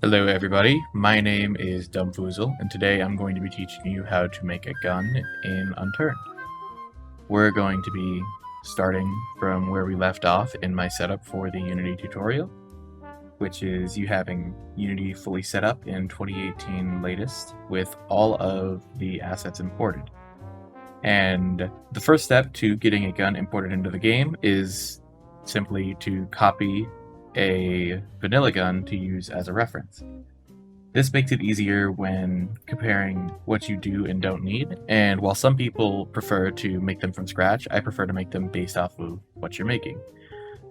Hello everybody, my name is Dumfoozle, and today I'm going to be teaching you how to make a gun in Unturned. We're going to be starting from where we left off in my setup for the Unity tutorial, which is you having Unity fully set up in 2018 latest with all of the assets imported. And the first step to getting a gun imported into the game is simply to copy a vanilla gun to use as a reference. This makes it easier when comparing what you do and don't need, and while some people prefer to make them from scratch, I prefer to make them based off of what you're making.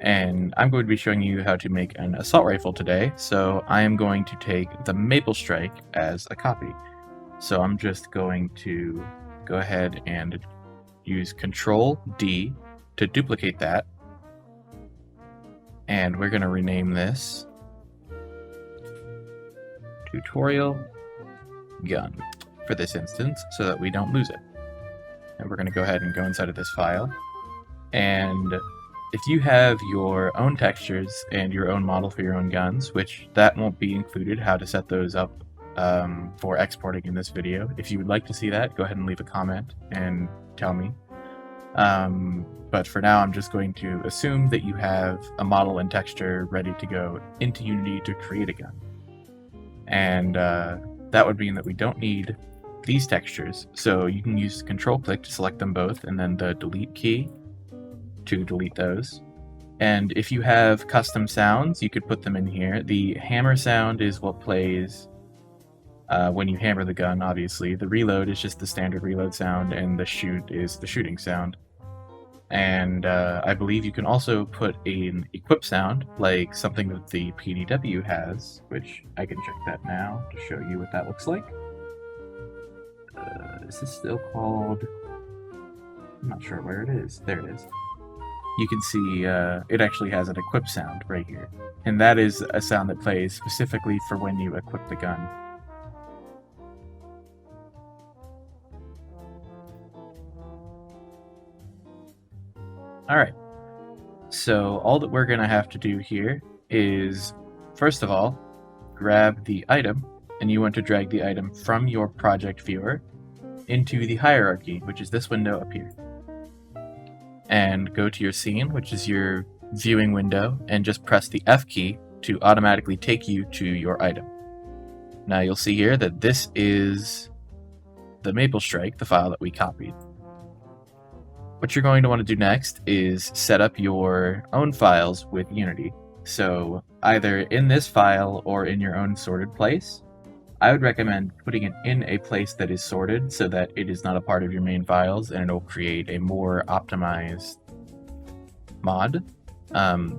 And I'm going to be showing you how to make an assault rifle today, so I am going to take the Maple Strike as a copy. So I'm just going to go ahead and use Control D to duplicate that, and we're going to rename this tutorial gun for this instance so that we don't lose it. And we're going to go ahead and go inside of this file, and if you have your own textures and your own model for your own guns, which that won't be included, how to set those up for exporting in this video. If you would like to see that, go ahead and leave a comment and tell me. But for now, I'm just going to assume that you have a model and texture ready to go into Unity to create a gun. And that would mean that we don't need these textures. So you can use Control-click to select them both, and then the Delete key to delete those. And if you have custom sounds, you could put them in here. The hammer sound is what plays when you hammer the gun, obviously. The reload is just the standard reload sound, and the shoot is the shooting sound. And I believe you can also put an equip sound, like something that the PDW has, which I can check that now to show you what that looks like. Is this still called? I'm not sure where it is. There it is. You can see it actually has an equip sound right here. And that is a sound that plays specifically for when you equip the gun. Alright, so all that we're going to have to do here is, first of all, grab the item, and you want to drag the item from your project viewer into the hierarchy, which is this window up here. And go to your scene, which is your viewing window, and just press the F key to automatically take you to your item. Now you'll see here that this is the Maple Strike, the file that we copied. What you're going to want to do next is set up your own files with Unity. So either in this file or in your own sorted place. I would recommend putting it in a place that is sorted so that it is not a part of your main files, and it'll create a more optimized mod.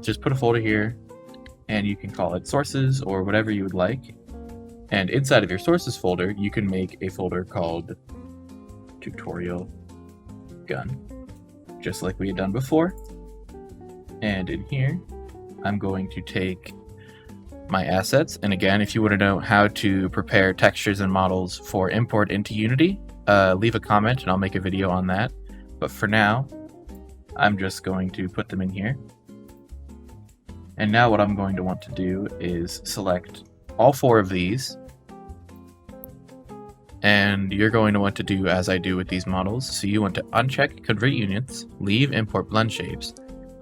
Just put a folder here, and you can call it sources or whatever you would like. And inside of your sources folder, you can make a folder called tutorial gun, just like we had done before. And in here, I'm going to take my assets. And again, if you want to know how to prepare textures and models for import into Unity, leave a comment and I'll make a video on that. But for now, I'm just going to put them in here. And now what I'm going to want to do is select all 4 of these. And you're going to want to do as I do with these models. So you want to uncheck Convert Unions, leave Import Blend Shapes,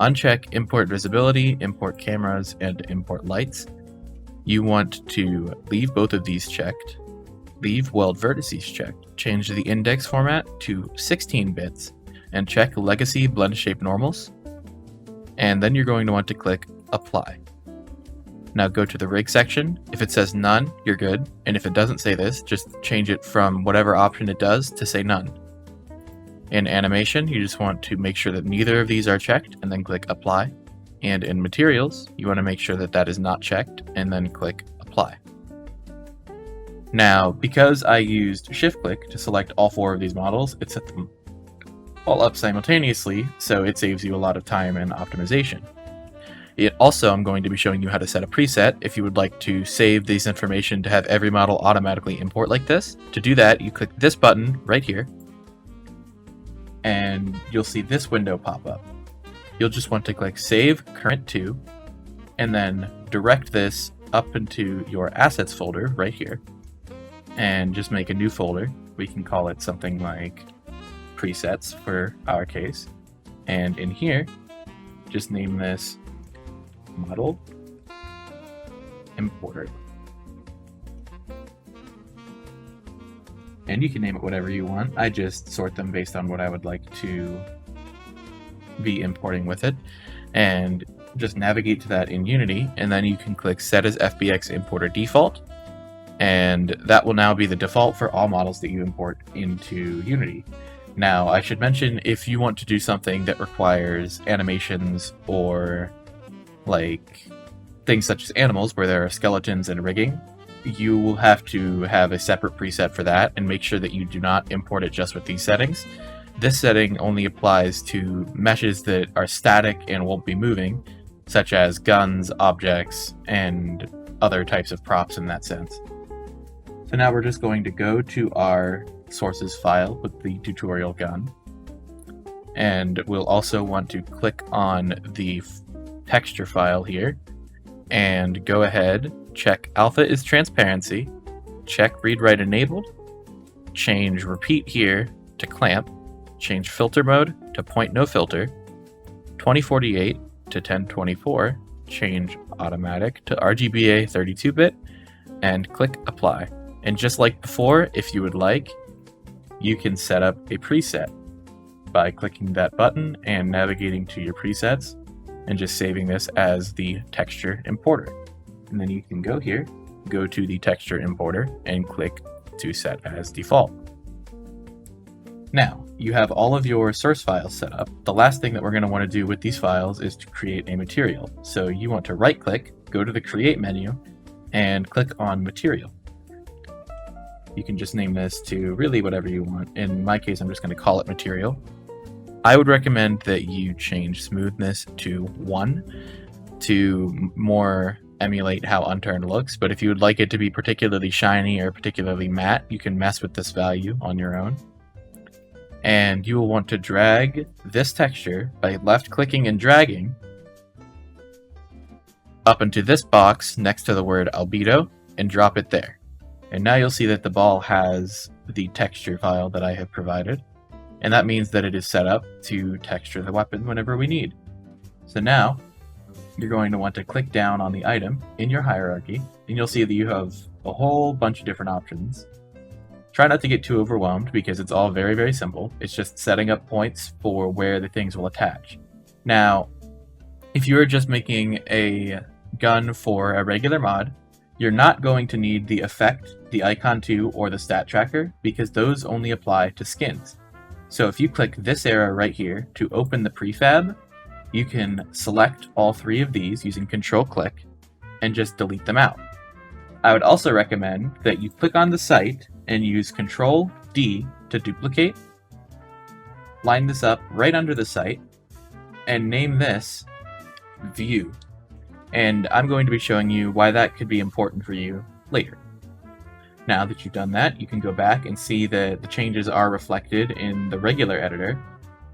uncheck Import Visibility, Import Cameras, and Import Lights. You want to leave both of these checked, leave Weld Vertices checked, change the index format to 16 bits, and check Legacy Blend Shape Normals. And then you're going to want to click Apply. Now go to the rig section. If it says none, you're good. And if it doesn't say this, just change it from whatever option it does to say none. In animation, you just want to make sure that neither of these are checked and then click apply. And in materials, you want to make sure that that is not checked and then click apply. Now, because I used shift click to select all 4 of these models, it set them all up simultaneously, so it saves you a lot of time and optimization. I'm going to be showing you how to set a preset if you would like to save this information to have every model automatically import like this. To do that, you click this button right here, and you'll see this window pop up. You'll just want to click Save Current To, and then direct this up into your assets folder right here and just make a new folder. We can call it something like presets for our case. And in here, just name this model importer. And you can name it whatever you want. I just sort them based on what I would like to be importing with it. And just navigate to that in Unity, and then you can click Set as FBX Importer Default. And that will now be the default for all models that you import into Unity. Now, I should mention, if you want to do something that requires animations or like things such as animals where there are skeletons and rigging, you will have to have a separate preset for that and make sure that you do not import it just with these settings. This setting only applies to meshes that are static and won't be moving, such as guns, objects, and other types of props in that sense. So now we're just going to go to our sources file with the tutorial gun, and we'll also want to click on the texture file here and go ahead, check alpha is transparency, check read write enabled, change repeat here to clamp, change filter mode to point no filter, 2048 to 1024, change automatic to RGBA 32-bit, and click apply. And just like before, if you would like, you can set up a preset by clicking that button and navigating to your presets and just saving this as the texture importer. And then you can go here, go to the texture importer and click to set as default. Now, you have all of your source files set up. The last thing that we're going to want to do with these files is to create a material. So you want to right click, go to the create menu, and click on material. You can just name this to really whatever you want. In my case, I'm just going to call it material. I would recommend that you change smoothness to 1 to more emulate how Unturned looks, but if you would like it to be particularly shiny or particularly matte, you can mess with this value on your own. And you will want to drag this texture by left clicking and dragging up into this box next to the word albedo and drop it there. And now you'll see that the ball has the texture file that I have provided, and that means that it is set up to texture the weapon whenever we need. So now you're going to want to click down on the item in your hierarchy, and you'll see that you have a whole bunch of different options. Try not to get too overwhelmed because it's all very, very simple. It's just setting up points for where the things will attach. Now, if you are just making a gun for a regular mod, you're not going to need the effect, the icon 2, or the stat tracker because those only apply to skins. So if you click this arrow right here to open the prefab, you can select all 3 of these using Control-Click and just delete them out. I would also recommend that you click on the site and use Control-D to duplicate, line this up right under the site, and name this View. And I'm going to be showing you why that could be important for you later. Now that you've done that, you can go back and see that the changes are reflected in the regular editor,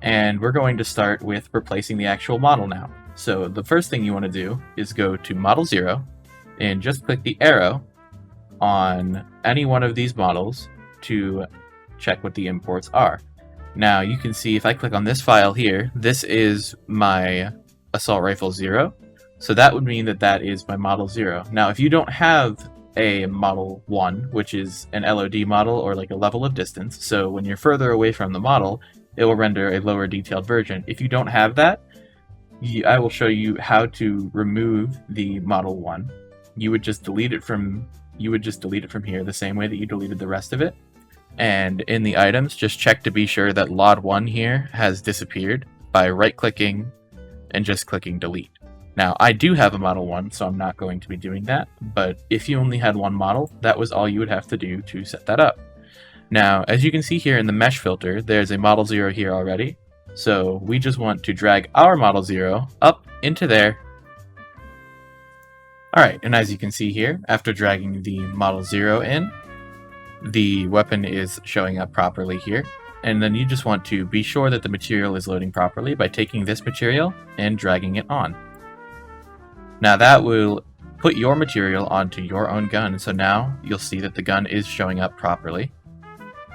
and we're going to start with replacing the actual model now. So the first thing you want to do is go to Model 0 and just click the arrow on any one of these models to check what the imports are. Now you can see if I click on this file here, this is my Assault Rifle 0. So that would mean that that is my Model 0. Now, if you don't have a Model 1, which is an LOD model or like a level of distance, so when you're further away from the model, it will render a lower detailed version. If you don't have that, I will show you how to remove the Model 1. You would just delete it from here the same way that you deleted the rest of it. And in the items, just check to be sure that LOD 1 here has disappeared by right-clicking and just clicking delete. Now, I do have a Model 1, so I'm not going to be doing that, but if you only had one model, that was all you would have to do to set that up. Now, as you can see here in the mesh filter, there's a Model 0 here already, so we just want to drag our Model 0 up into there. Alright, and as you can see here, after dragging the Model 0 in, the weapon is showing up properly here. And then you just want to be sure that the material is loading properly by taking this material and dragging it on. Now that will put your material onto your own gun. So now you'll see that the gun is showing up properly.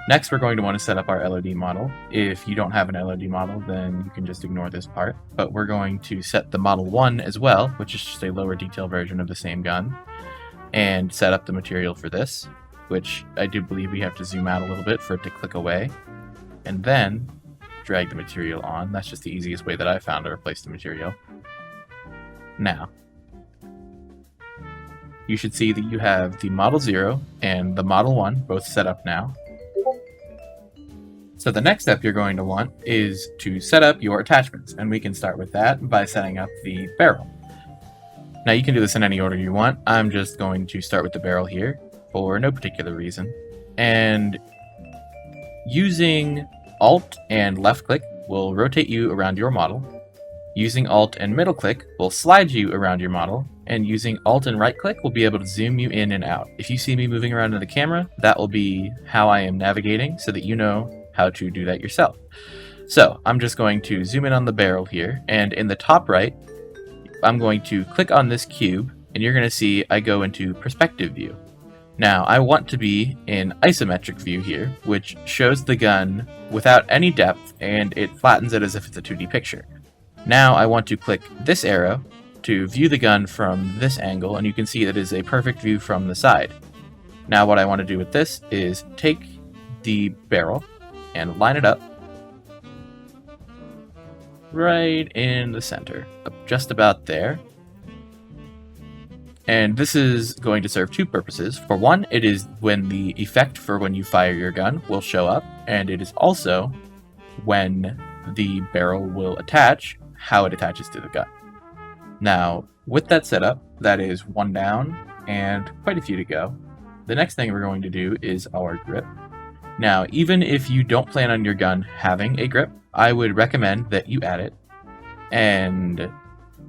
Next, we're going to want to set up our LOD model. If you don't have an LOD model, then you can just ignore this part. But we're going to set the Model 1 as well, which is just a lower detail version of the same gun, and set up the material for this, which I do believe we have to zoom out a little bit for it to click away, and then drag the material on. That's just the easiest way that I found to replace the material. Now, you should see that you have the Model 0 and the Model 1 both set up now. So the next step you're going to want is to set up your attachments, and we can start with that by setting up the barrel. Now you can do this in any order you want. I'm just going to start with the barrel here for no particular reason. And using Alt and left click will rotate you around your model. Using Alt and middle click will slide you around your model, and using Alt and right click will be able to zoom you in and out. If you see me moving around in the camera, that will be how I am navigating so that you know how to do that yourself. So I'm just going to zoom in on the barrel here, and in the top right, I'm going to click on this cube, and you're going to see I go into perspective view. Now I want to be in isometric view here, which shows the gun without any depth, and it flattens it as if it's a 2D picture. Now I want to click this arrow to view the gun from this angle, and you can see that it is a perfect view from the side. Now what I want to do with this is take the barrel and line it up right in the center, just about there. And this is going to serve two purposes. For one, it is when the effect for when you fire your gun will show up, and it is also when the barrel will attach, how it attaches to the gun. Now, with that setup, that is one down and quite a few to go. The next thing we're going to do is our grip. Now, even if you don't plan on your gun having a grip, I would recommend that you add it, and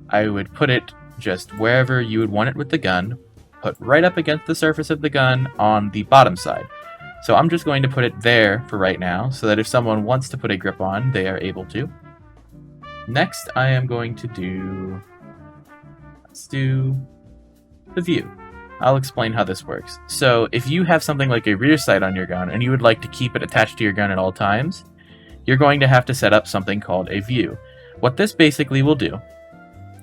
I would put it just wherever you would want it with the gun, put right up against the surface of the gun on the bottom side. So I'm just going to put it there for right now, so that if someone wants to put a grip on, they are able to. Next, I am going to let's do the view. I'll explain how this works. So if you have something like a rear sight on your gun and you would like to keep it attached to your gun at all times, you're going to have to set up something called a view. What this basically will do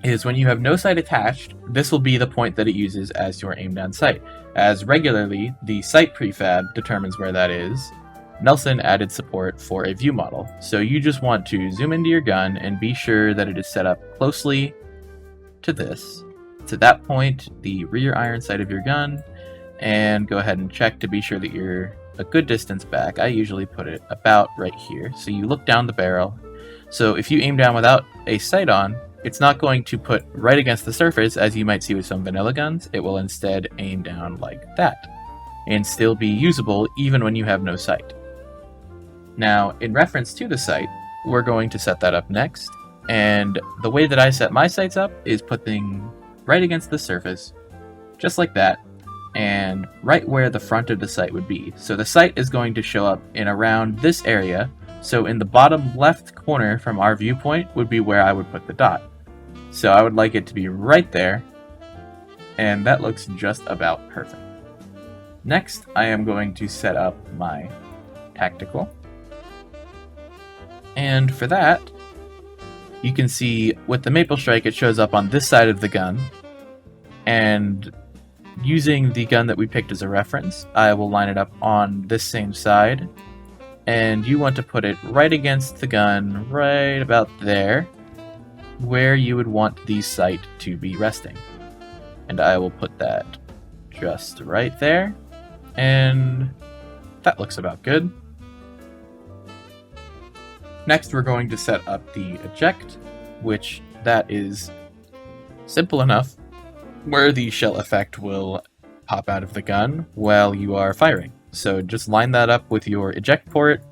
is when you have no sight attached, this will be the point that it uses as your aim down sight. As regularly, the sight prefab determines where that is. Nelson added support for a view model. So you just want to zoom into your gun and be sure that it is set up closely to this. To that point, the rear iron sight of your gun, and go ahead and check to be sure that you're a good distance back. I usually put it about right here. So you look down the barrel. So if you aim down without a sight on, it's not going to put right against the surface as you might see with some vanilla guns. It will instead aim down like that and still be usable even when you have no sight. Now, in reference to the sight, we're going to set that up next. And the way that I set my sights up is putting right against the surface, just like that, and right where the front of the sight would be. So the sight is going to show up in around this area, so in the bottom left corner from our viewpoint would be where I would put the dot. So I would like it to be right there, and that looks just about perfect. Next, I am going to set up my tactical, and for that, you can see with the Maple Strike it shows up on this side of the gun, and using the gun that we picked as a reference, I will line it up on this same side, and you want to put it right against the gun, right about there, where you would want the sight to be resting. And I will put that just right there, and that looks about good. Next, we're going to set up the eject, which that is simple enough, where the shell effect will pop out of the gun while you are firing. So just line that up with your eject port,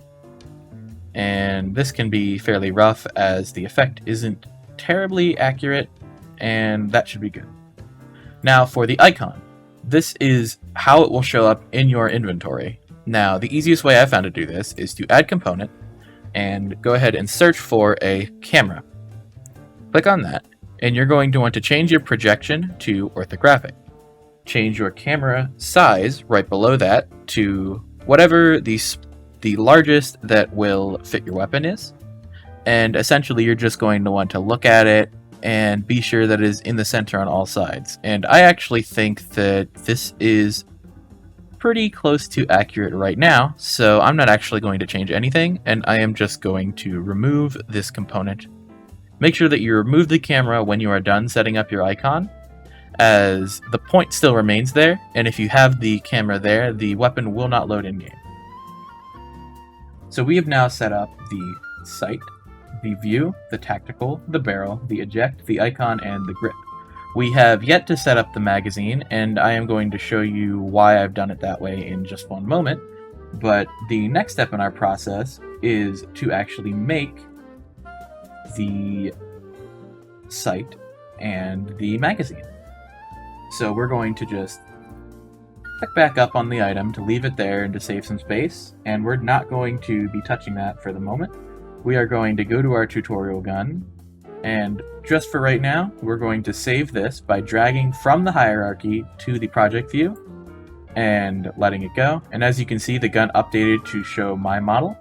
and this can be fairly rough as the effect isn't terribly accurate, and that should be good. Now for the icon, this is how it will show up in your inventory. Now the easiest way I found to do this is to add component, and go ahead and search for a camera. Click on that, And you're going to want to change your projection to orthographic. Change your camera size right below that to whatever the largest that will fit your weapon is. And essentially you're just going to want to look at it and be sure that it is in the center on all sides. And I actually think that this is pretty close to accurate right now, so I'm not actually going to change anything, and I am just going to remove this component. Make sure that you remove the camera when you are done setting up your icon, as the point still remains there, and if you have the camera there, the weapon will not load in-game. So we have now set up the sight, the view, the tactical, the barrel, the eject, the icon, and the grip. We have yet to set up the magazine, and I am going to show you why I've done it that way in just one moment, but the next step in our process is to actually make the sight and the magazine. So we're going to just click back up on the item to leave it there and to save some space, and we're not going to be touching that for the moment. We are going to go to our tutorial gun, and just for right now, we're going to save this by dragging from the hierarchy to the project view and letting it go. And as you can see, the gun updated to show my model.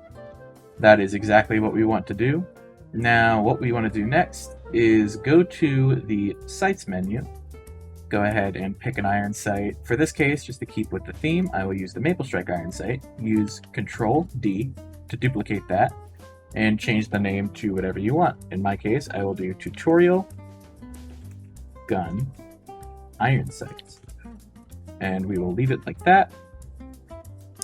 That is exactly what we want to do. Now, what we want to do next is go to the sights menu. Go ahead and pick an iron sight. For this case, just to keep with the theme, I will use the Maple Strike iron sight. Use Control D to duplicate that and change the name to whatever you want. In my case, I will do Tutorial Gun Iron Sights. And we will leave it like that.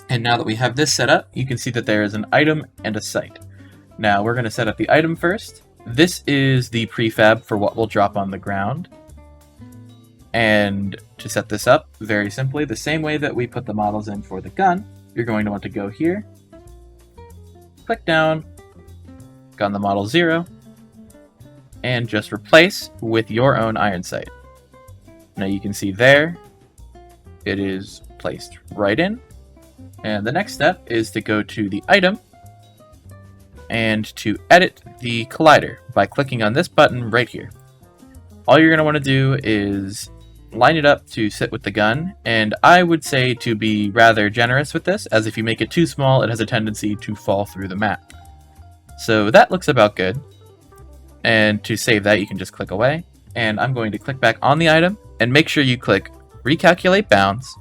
And now that we have this set up, you can see that there is an item and a sight. Now we're going to set up the item first. This is the prefab for what will drop on the ground. And to set this up, very simply, the same way that we put the models in for the gun, you're going to want to go here, click down, on the model 0, and just replace with your own iron sight. Now you can see there, it is placed right in. And the next step is to go to the item and to edit the collider by clicking on this button right here. All you're going to want to do is line it up to sit with the gun, and I would say to be rather generous with this, as if you make it too small, it has a tendency to fall through the map. So that looks about good, and to save that you can just click away, and I'm going to click back on the item, and make sure you click Recalculate Bounds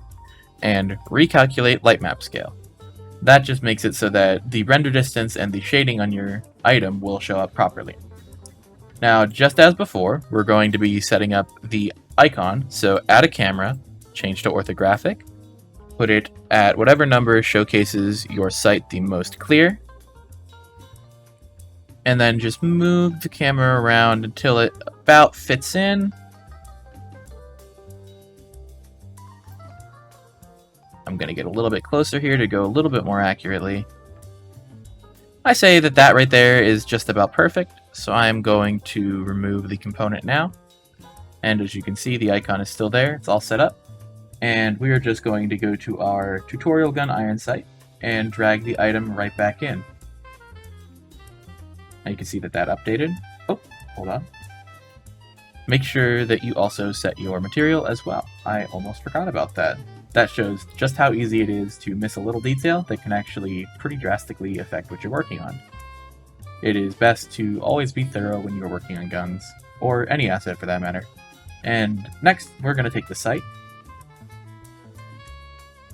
and Recalculate Light Map Scale. That just makes it so that the render distance and the shading on your item will show up properly. Now, just as before, we're going to be setting up the icon, so add a camera, change to orthographic, put it at whatever number showcases your sight the most clear, and then just move the camera around until it about fits in. I'm going to get a little bit closer here to go a little bit more accurately. I say that that right there is just about perfect, so I'm going to remove the component now. And as you can see, the icon is still there, it's all set up. And we are just going to go to our tutorial gun iron sight and drag the item right back in. Now you can see that that updated. Oh, hold on. Make sure that you also set your material as well. I almost forgot about that. That shows just how easy it is to miss a little detail that can actually pretty drastically affect what you're working on. It is best to always be thorough when you're working on guns, or any asset for that matter. And next, we're going to take the sight.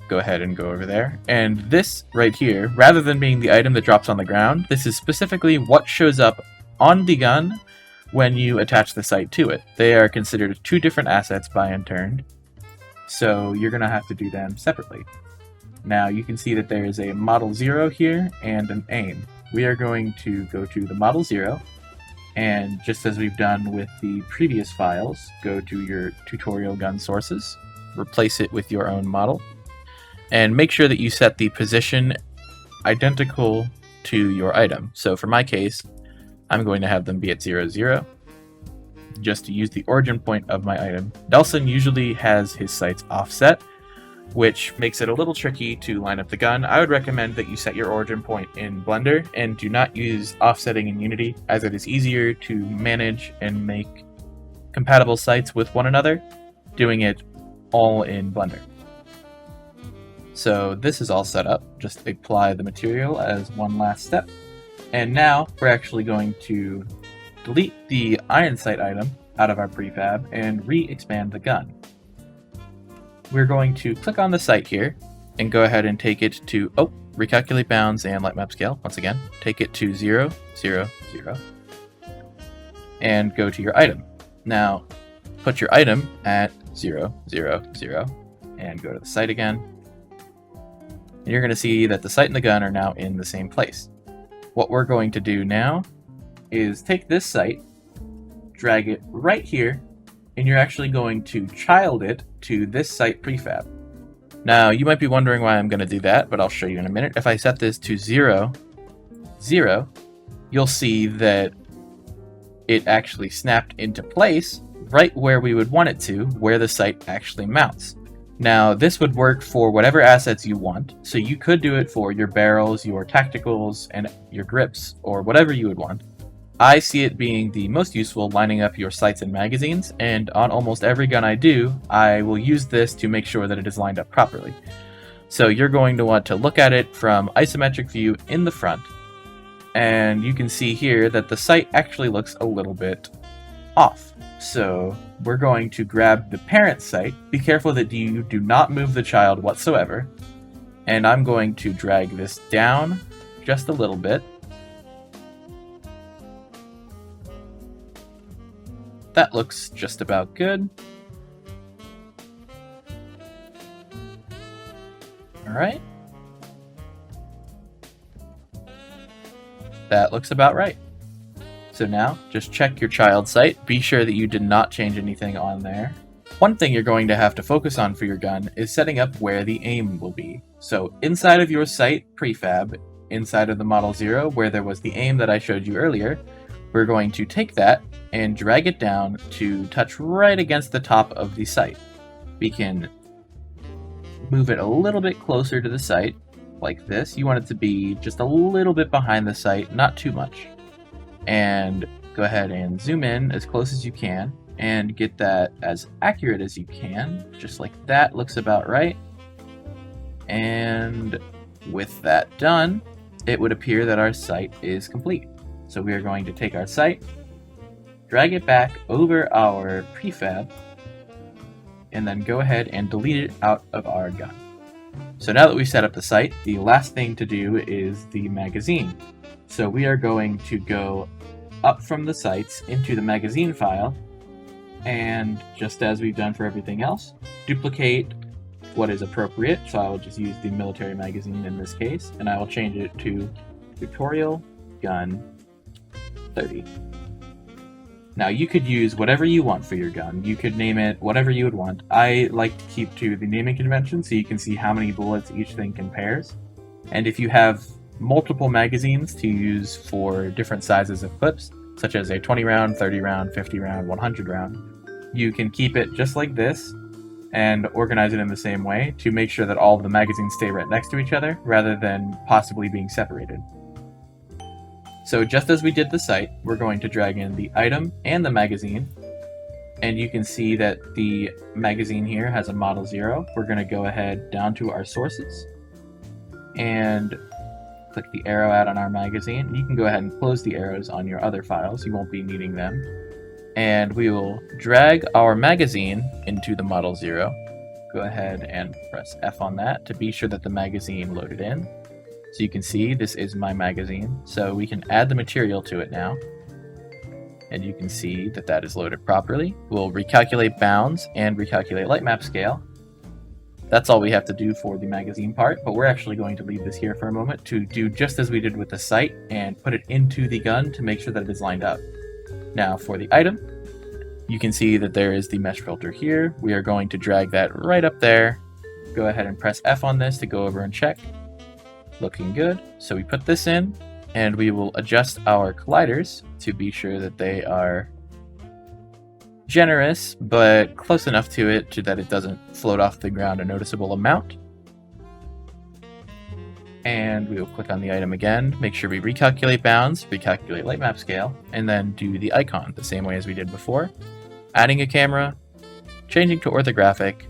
Go ahead and go over there. And this right here, rather than being the item that drops on the ground, this is specifically what shows up on the gun when you attach the sight to it. They are considered two different assets by Unturned, so you're going to have to do them separately. Now you can see that there is a model 0 here and an aim. We are going to go to the model 0, and just as we've done with the previous files, go to your tutorial gun sources, replace it with your own model, and make sure that you set the position identical to your item. So for my case, I'm going to have them be at 0, 0, just to use the origin point of my item. Nelson usually has his sights offset, which makes it a little tricky to line up the gun. I would recommend that you set your origin point in Blender and do not use offsetting in Unity, as it is easier to manage and make compatible sites with one another, doing it all in Blender. So this is all set up. Just apply the material as one last step. And now we're actually going to delete the iron sight item out of our prefab and re-expand the gun. We're going to click on the sight here and go ahead and take it to, recalculate bounds and light map scale. Once again, take it to 0, 0, 0, and go to your item. Now, put your item at 0, 0, 0, and go to the sight again. And you're going to see that the sight and the gun are now in the same place. What we're going to do now is take this sight, drag it right here, and you're actually going to child it to this sight prefab. Now, you might be wondering why I'm going to do that, but I'll show you in a minute. If I set this to 0, 0, you'll see that it actually snapped into place right where we would want it to, where the sight actually mounts. Now, this would work for whatever assets you want, so you could do it for your barrels, your tacticals, and your grips, or whatever you would want. I see it being the most useful lining up your sights and magazines, and on almost every gun I do, I will use this to make sure that it is lined up properly. So you're going to want to look at it from isometric view in the front, and you can see here that the sight actually looks a little bit off. So we're going to grab the parent sight. Be careful that you do not move the child whatsoever, and I'm going to drag this down just a little bit. That looks just about good. Alright. That looks about right. So now, just check your child sight. Be sure that you did not change anything on there. One thing you're going to have to focus on for your gun is setting up where the aim will be. So inside of your sight prefab, inside of the Model 0, where there was the aim that I showed you earlier, we're going to take that and drag it down to touch right against the top of the sight. We can move it a little bit closer to the sight, like this. You want it to be just a little bit behind the sight, not too much. And go ahead and zoom in as close as you can and get that as accurate as you can. Just like that, looks about right. And with that done, it would appear that our sight is complete. So we are going to take our sight, drag it back over our prefab, and then go ahead and delete it out of our gun. So now that we've set up the sight, the last thing to do is the magazine. So we are going to go up from the sights into the magazine file, and just as we've done for everything else, duplicate what is appropriate. So I will just use the military magazine in this case, and I will change it to tutorial gun 30. Now you could use whatever you want for your gun. You could name it whatever you would want. I like to keep to the naming convention so you can see how many bullets each thing compares. And if you have multiple magazines to use for different sizes of clips, such as a 20 round, 30 round, 50 round, 100 round, you can keep it just like this and organize it in the same way to make sure that all of the magazines stay right next to each other rather than possibly being separated. So just as we did the sight, we're going to drag in the item and the magazine, and you can see that the magazine here has a Model 0. We're going to go ahead down to our sources and click the arrow out on our magazine. You can go ahead and close the arrows on your other files. You won't be needing them. And we will drag our magazine into the Model 0. Go ahead and press F on that to be sure that the magazine loaded in. So you can see this is my magazine. So we can add the material to it now. And you can see that that is loaded properly. We'll recalculate bounds and recalculate light map scale. That's all we have to do for the magazine part, but we're actually going to leave this here for a moment to do just as we did with the sight and put it into the gun to make sure that it is lined up. Now for the item, you can see that there is the mesh filter here. We are going to drag that right up there. Go ahead and press F on this to go over and check. Looking good. So we put this in, and we will adjust our colliders to be sure that they are generous, but close enough to it so that it doesn't float off the ground a noticeable amount. And we will click on the item again, make sure we recalculate bounds, recalculate light map scale, and then do the icon the same way as we did before. adding a camera, changing to orthographic,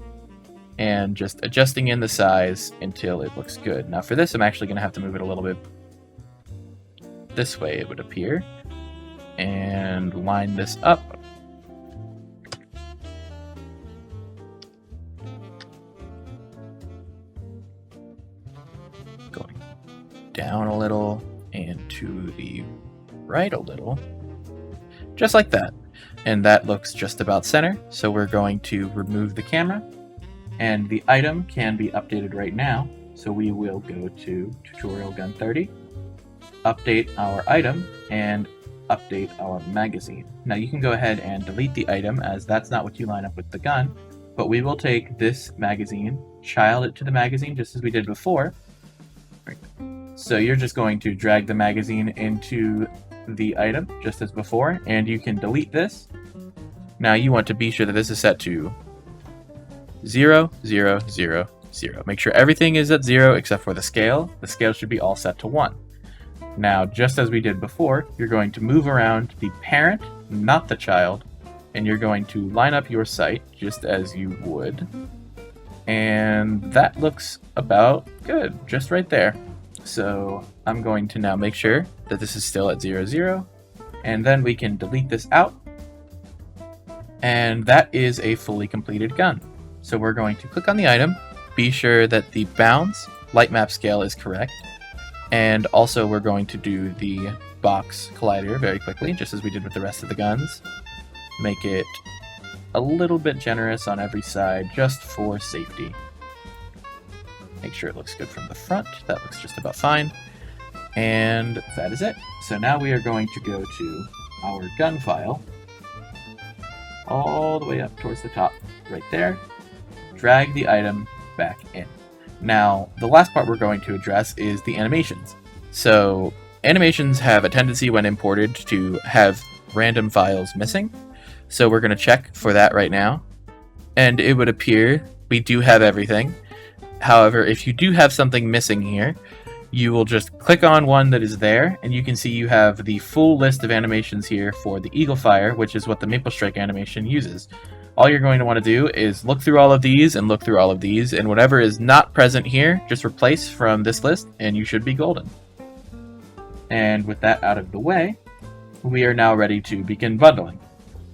and just adjusting in the size until it looks good. Now for this, I'm actually going to have to move it a little bit this way, it would appear, and line this up. Going down a little and to the right a little, just like that. And that looks just about center, so we're going to remove the camera, and the item can be updated right now. So we will go to Tutorial Gun 30, update our item, and update our magazine. Now you can go ahead and delete the item, as that's not what you line up with the gun, but we will take this magazine, child it to the magazine just as we did before. So you're just going to drag the magazine into the item just as before, and you can delete this. Now you want to be sure that this is set to 0, 0, 0, 0. Make sure everything is at 0 except for the scale. The scale should be all set to 1. Now, just as we did before, you're going to move around the parent, not the child, and you're going to line up your sight just as you would. And that looks about good, just right there. So I'm going to now make sure that this is still at 0, 0, and then we can delete this out. And that is a fully completed gun. So we're going to click on the item, be sure that the bounds light map scale is correct, and also we're going to do the box collider very quickly, just as we did with the rest of the guns. Make it a little bit generous on every side, just for safety. Make sure it looks good from the front. That looks just about fine. And that is it. So now we are going to go to our gun file, all the way up towards the top, right there. Drag the item back in. Now, the last part we're going to address is the animations. So, animations have a tendency when imported to have random files missing. So we're going to check for that right now. And it would appear we do have everything. However, if you do have something missing here, you will just click on one that is there, and you can see you have the full list of animations here for the Eagle Fire, which is what the Maple Strike animation uses. All you're going to want to do is look through all of these and look through all of these, and whatever is not present here, just replace from this list, and you should be golden. And with that out of the way, we are now ready to begin bundling.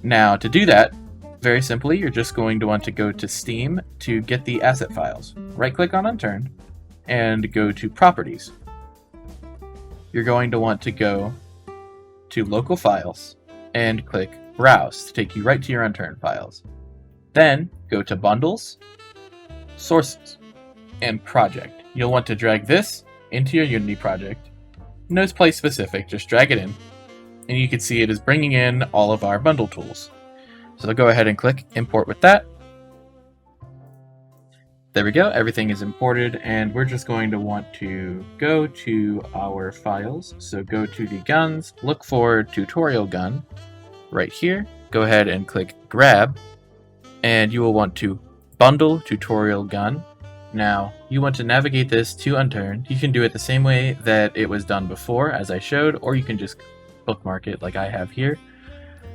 Now, to do that, very simply, you're just going to want to go to Steam to get the asset files. Right-click on Unturned, and go to Properties. You're going to want to go to Local Files, and click Browse to take you right to your Unturned files. Then, go to Bundles, Sources, and Project. You'll want to drag this into your Unity project. No place specific, just drag it in, and you can see it is bringing in all of our bundle tools. So go ahead and click Import with that. There we go, everything is imported, and we're just going to want to go to our files. So go to the guns, look for Tutorial Gun right here. Go ahead and click Grab, and you will want to bundle Tutorial Gun. Now, you want to navigate this to Unturned. You can do it the same way that it was done before, as I showed, or you can just bookmark it like I have here.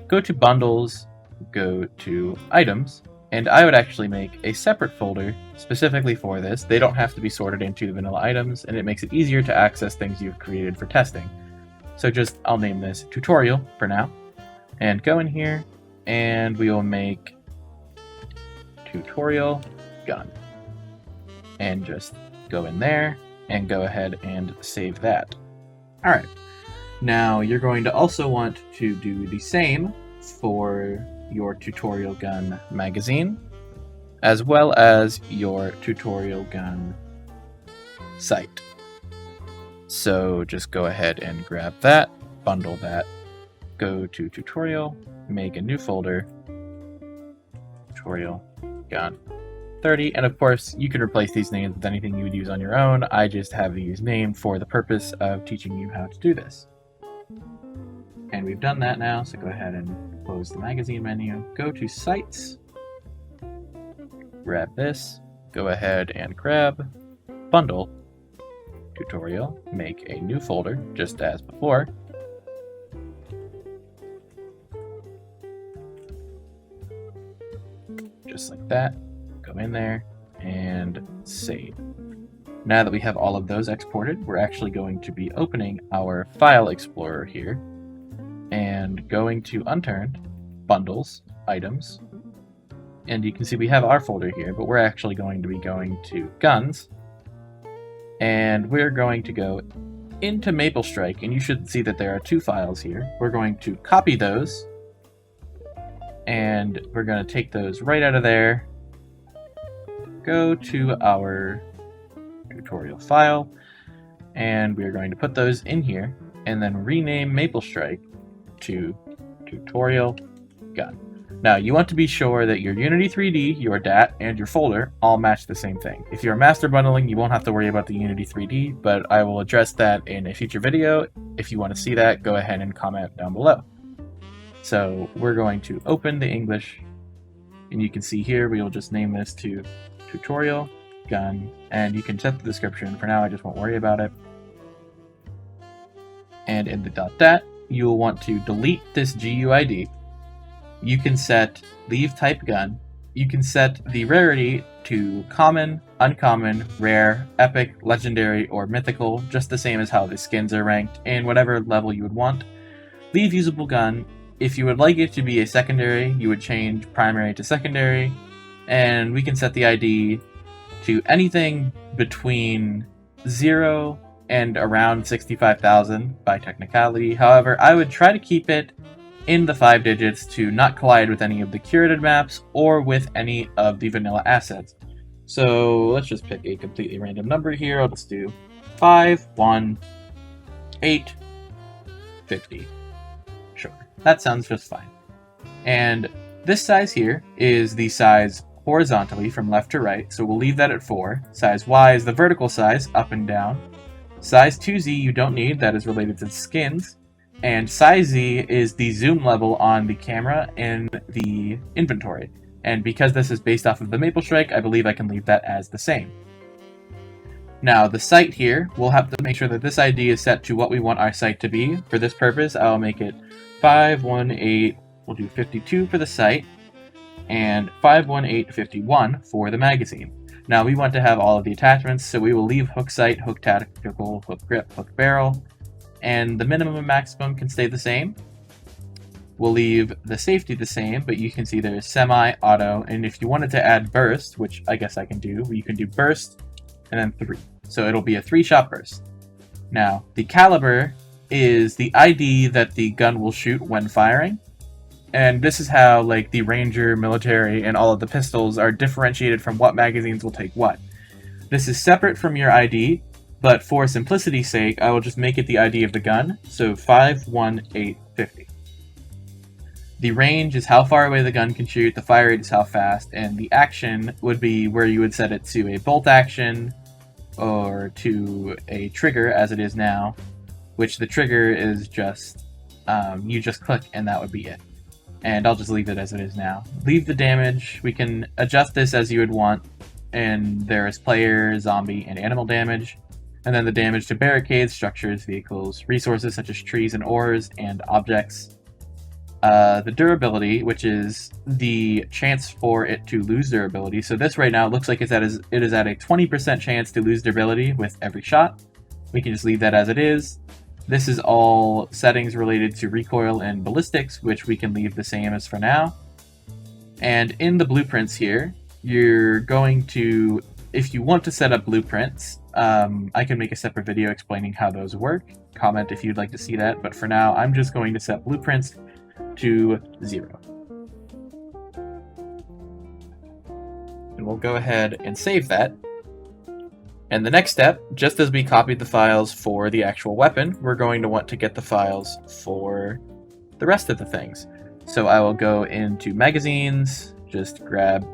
Go to Bundles, go to Items, and I would actually make a separate folder specifically for this. They don't have to be sorted into the vanilla items, and it makes it easier to access things you've created for testing. So I'll name this Tutorial for now, and go in here, and we will make Tutorial Gun. And just go in there, and go ahead and save that. Alright, now you're going to also want to do the same for your Tutorial Gun magazine, as well as your Tutorial Gun site. So just go ahead and grab that, bundle that, go to Tutorial, make a new folder, Tutorial Gun 30, and of course you can replace these names with anything you would use on your own. I just have these named for the purpose of teaching you how to do this. And we've done that now, so go ahead and close the magazine menu, go to Sites, grab this, go ahead and grab Bundle, Tutorial, make a new folder, just as before. just like that. Go in there and save. Now that we have all of those exported, we're actually going to be opening our File Explorer here and going to Unturned, Bundles, Items, and you can see we have our folder here, but we're actually going to be going to Guns, and we're going to go into Maple Strike, and you should see that there are two files here. We're going to copy those, and we're going to take those right out of there, go to our tutorial file, and we're going to put those in here, and then rename Maple Strike to Tutorial Gun. Now, you want to be sure that your Unity 3D, your DAT, and your folder all match the same thing. If you're master bundling, you won't have to worry about the Unity 3D, but I will address that in a future video. If you want to see that, go ahead and comment down below. So we're going to open the English, and you can see here we will just name this to Tutorial Gun, and you can set the description. For now, I just won't worry about it. And in the .dat, you will want to delete this GUID. You can set leave type gun. You can set the rarity to common, uncommon, rare, epic, legendary, or mythical, just the same as how the skins are ranked, in whatever level you would want. Leave usable gun. If you would like it to be a secondary, you would change primary to secondary, and we can set the ID to anything between 0 and around 65,000 by technicality. However, I would try to keep it in the 5 digits to not collide with any of the curated maps or with any of the vanilla assets. So let's just pick a completely random number here. I'll just do 51850. Sure, that sounds just fine. And this size here is the size horizontally from left to right, so we'll leave that at 4. Size Y is the vertical size, up and down. Size 2Z you don't need, that is related to skins. And size Z is the zoom level on the camera in the inventory. And because this is based off of the Maple Strike, I believe I can leave that as the same. Now, the site here, we'll have to make sure that this ID is set to what we want our site to be. For this purpose, I'll make it 518, we'll do 52 for the site, and 51851 for the magazine. Now, we want to have all of the attachments, so we will leave hook sight, hook tactical, hook grip, hook barrel, and the minimum and maximum can stay the same. We'll leave the safety the same, but you can see there's semi, auto, and if you wanted to add burst, which I guess I can do, you can do burst and then 3. So it'll be a 3-shot burst. Now, the caliber is the ID that the gun will shoot when firing. And this is how, like, the Ranger, military, and all of the pistols are differentiated from what magazines will take what. This is separate from your ID, but for simplicity's sake, I will just make it the ID of the gun, so 51850. The range is how far away the gun can shoot, the fire rate is how fast, and the action would be where you would set it to a bolt action or to a trigger, as it is now, which the trigger is just, you just click and that would be it. And I'll just leave it as it is now. Leave the damage. We can adjust this as you would want, and there is player, zombie, and animal damage. And then the damage to barricades, structures, vehicles, resources such as trees and ores, and objects. The durability, which is the chance for it to lose durability. So this right now looks like it is at a 20% chance to lose durability with every shot. We can just leave that as it is. This is all settings related to recoil and ballistics, which we can leave the same as for now. And in the blueprints here, you're going to, if you want to set up blueprints, I can make a separate video explaining how those work. Comment if you'd like to see that, but for now, I'm just going to set blueprints to 0. And we'll go ahead and save that. And the next step, just as we copied the files for the actual weapon, we're going to want to get the files for the rest of the things. So I will go into magazines, just grab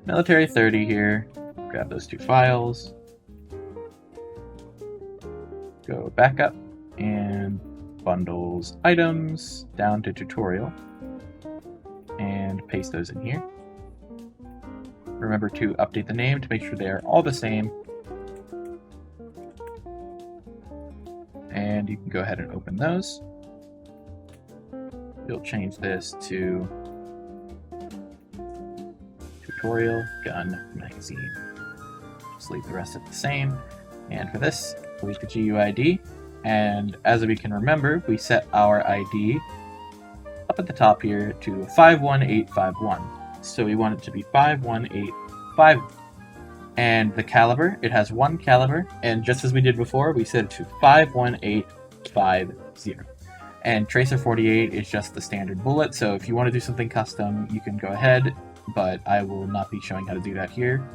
military 30 here, grab those 2 files, go back up and bundles items down to tutorial and paste those in here. Remember to update the name to make sure they are all the same. And you can go ahead and open those. You'll change this to tutorial gun magazine. Just leave the rest of the same. And for this, delete the GUID. And as we can remember, we set our ID up at the top here to 51851. So we want it to be 51851. And the caliber, it has 1 caliber, and just as we did before, we set it to 51850. And Tracer 48 is just the standard bullet, so if you want to do something custom, you can go ahead, but I will not be showing how to do that here.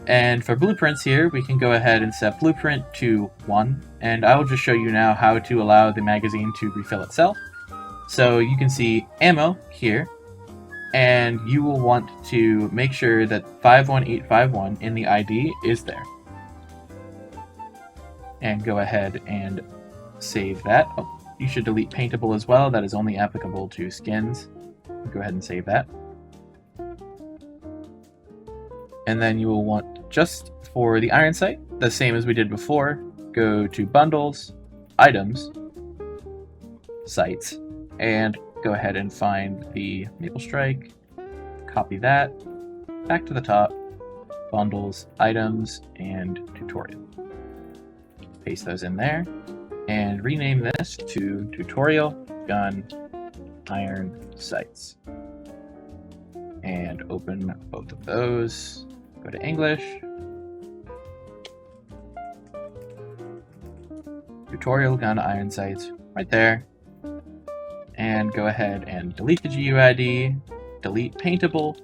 And for blueprints here, we can go ahead and set blueprint to 1, and I will just show you now how to allow the magazine to refill itself. So you can see ammo here, and you will want to make sure that 51851 in the ID is there. And go ahead and save that. Oh, you should delete paintable as well. That is only applicable to skins. Go ahead and save that. And then you will want, just for the iron sight, the same as we did before, go to bundles, items, sights, and go ahead and find the Maple Strike, copy that, back to the top, bundles, items, and tutorial. Paste those in there, and rename this to tutorial gun iron sights. And open both of those, go to English, tutorial gun iron sights, right there. And go ahead and delete the GUID, delete paintable,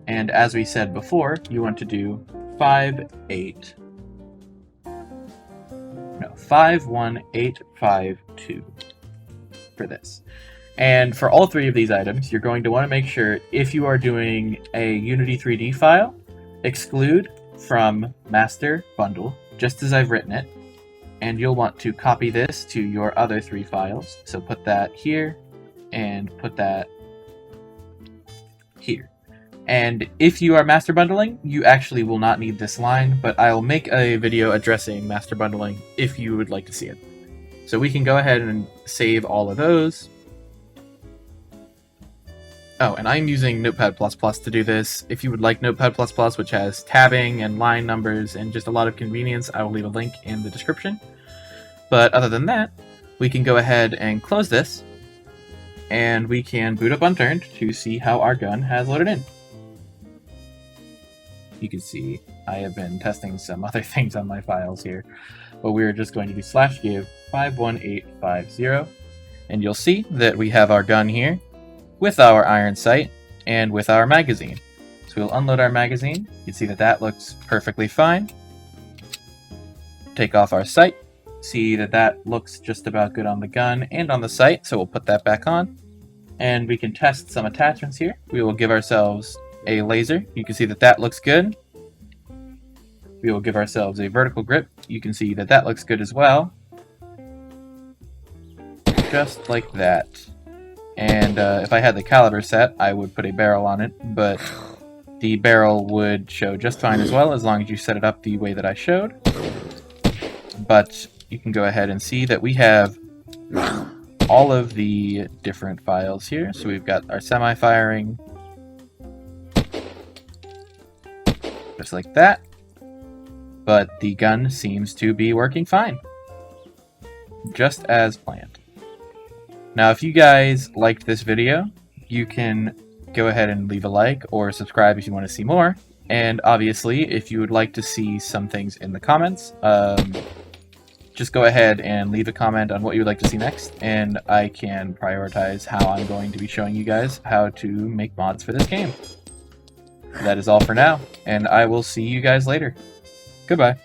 and as we said before, you want to do 51852 for this. And for all 3 of these items, you're going to want to make sure, if you are doing a Unity 3D file, exclude from master bundle, just as I've written it. And you'll want to copy this to your other 3 files. So put that here, and put that here. And if you are master bundling, you actually will not need this line, but I'll make a video addressing master bundling if you would like to see it. So we can go ahead and save all of those. Oh, and I'm using Notepad++ to do this. If you would like Notepad++, which has tabbing and line numbers and just a lot of convenience, I will leave a link in the description. But other than that, we can go ahead and close this, and we can boot up Unturned to see how our gun has loaded in. You can see I have been testing some other things on my files here, but we're just going to do /give 51850, and you'll see that we have our gun here with our iron sight and with our magazine. So we'll unload our magazine. You can see that that looks perfectly fine. Take off our sight. See that that looks just about good on the gun and on the sight, so we'll put that back on. And we can test some attachments here. We will give ourselves a laser. You can see that that looks good. We will give ourselves a vertical grip. You can see that that looks good as well. Just like that. And if I had the caliber set, I would put a barrel on it, but the barrel would show just fine as well, as long as you set it up the way that I showed. But you can go ahead and see that we have all of the different files here. So we've got our semi-firing, just like that. But the gun seems to be working fine, just as planned. Now, if you guys liked this video, you can go ahead and leave a like or subscribe if you want to see more. And obviously, if you would like to see some things in the comments, just go ahead and leave a comment on what you would like to see next, and I can prioritize how I'm going to be showing you guys how to make mods for this game. That is all for now, and I will see you guys later. Goodbye.